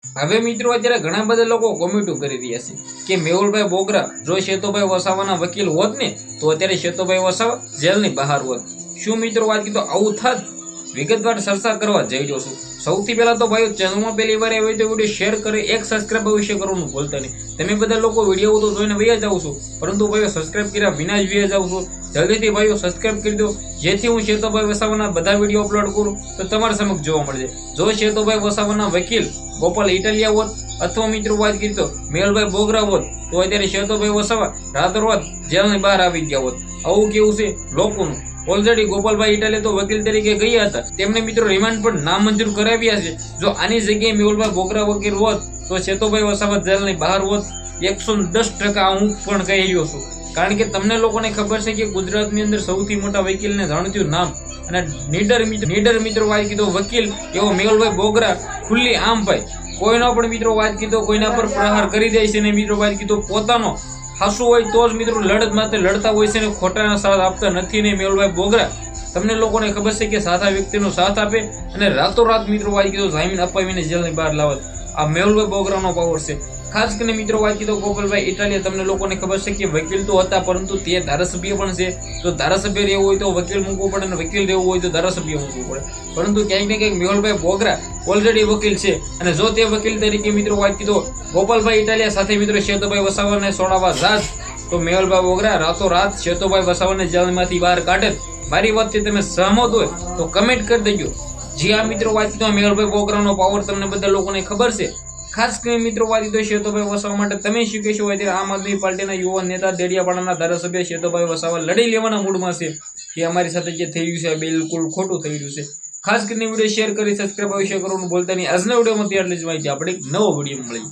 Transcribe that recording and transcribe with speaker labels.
Speaker 1: હવે મિત્રો અત્યારે ઘણા બધા લોકો કોમેન્ટો કરી રહ્યા છે કે મેહુલભાઈ બોગરા જો શેતુભાઈ વસાવાના વકીલ હોત ને તો અત્યારે શેતુભાઈ વસાવા જેલની બહાર હોત। શું મિત્રો વાત કીધું આવું થાત? વિગતવાર ચર્ચા કરવા જઈ રહ્યો છું। સૌથી પહેલા તો ભાઈઓ ચેનલમાં પહેલી વાર આવ્યો તો વિડીયો શેર કરી એક સબસ્ક્રાઇબ અવશ્ય કરવાનું ભૂલતા નહીં। તમે બધા લોકો વિડીયો તો જોઈને વયા જાવ છો પરંતુ ભાઈઓ સબસ્ક્રાઇબ કર્યા વિના જ વયા જાવ છો। જલ્દીથી ભાઈઓ સબસ્ક્રાઇબ કરી દો જેથી હું શેતુભાઈ વસાવાના બધા વિડીયો અપલોડ કરું તો તમારા સમક્ષ જોવા મળે। જો શેતુભાઈ વસાવાના વકીલ ગોપાલ ઇટાલિયા હોત અથવા મિત્રો વાત કરી તો મેહુલભાઈ બોગરા હોત તો અત્યારે શેતુભાઈ વસાવા રાતોરાત જેલની બહાર આવી ગયા હોત। આવું કેવું છે લોકોનું। ઓલરેડી ગોપાલભાઈ ઇટાલિયા તો વકીલ તરીકે ગયા હતા, તેમને મિત્રો રિમાન્ડ પણ નામંજૂર કરાવ્યા છે। જો આની જગ્યાએ મેહુલભાઈ બોગરા વકીલ હોત તો શેતુભાઈ વસાવા જેલની બહાર હોત। 110% હું પણ કહી રહ્યો છું, કારણ કે તમને લોકોને ખબર છે કે ગુજરાતની અંદર સૌથી મોટા વકીલને જાણીતું નામ અને નીડર મિત્રો વાત કીધો વકીલ એવો મેહુલભાઈ બોગરા ખુલ્લી આમ ભાઈ કોઈનો પણ મિત્રો વાત કીધો કોઈના પર પ્રહાર કરી દે છે ને મિત્રો વાત કીધો પોતાનો હાસુ હોય તો જ મિત્રો લડત માટે લડતા હોય છે ને ખોટાના સાથ આપતા નથી ને મેહુલભાઈ બોગરા તમને લોકોને ખબર છે કે સાચા વ્યક્તિનો સાથ આપે અને રાતોરાત મિત્રો વાત કીધો જામીન અપાવીને જેલની બહાર લાવત। આ મેહુલભાઈ બોગરાનો પાવર છે। ખાસ કરીને મિત્રો વાત કીધો ગોપાલભાઈ ઇટાલિયા તમને લોકોને ખબર છે કે વકીલ તો હતા પરંતુ તે ધારાસભ્ય પણ છે। તો ધારાસભ્ય રહેવું હોય તો વકીલ મૂકવું પડે અને વકીલ રહેવું હોય તો ધારાસભ્ય મૂકવું પડે, પરંતુ ક્યાંક ને ક્યાંક મેહુલભાઈ બોગરા ઓલરેડી વકીલ છે અને જો તે વકીલ તરીકે મિત્રો વાત કીધો ગોપાલભાઈ ઇટાલિયા સાથે મિત્રો શેતુભાઈ વસાવાને છોડાવવા જાત તો મેહુલભાઈ બોગરા રાતોરાત શેતુભાઈ વસાવાને જેલમાંથી બહાર કાઢે। મારી વાતથી તમે સહમત હોય તો કમેન્ટ કરી દેજો। જી આ મિત્રો વાત કીધો મેહુલભાઈ બોગરાનો પાવર તમને બધા લોકોને ખબર છે। ખાસ કરીને મિત્રો વાત કીધો શેતુભાઈ વસાવા માટે તમે શું કહેશો? અત્યારે આમ આદમી પાર્ટીના યુવા નેતા દેડિયાપાડાના ધારાસભ્ય શેતુભાઈ વસાવા લડી લેવાના મૂડમાં છે કે અમારી સાથે જે થઈ રહ્યું છે બિલકુલ ખોટું થઈ રહ્યું છે। ખાસ કરીને વિડીયો શેર કરી સબસ્ક્રાઇબ અવશ્ય કરવાનું ભૂલતા નહીં। આજના વિડીયોમાં ત્યાર જ માહિતી આપણે નવો વિડીયો મળી।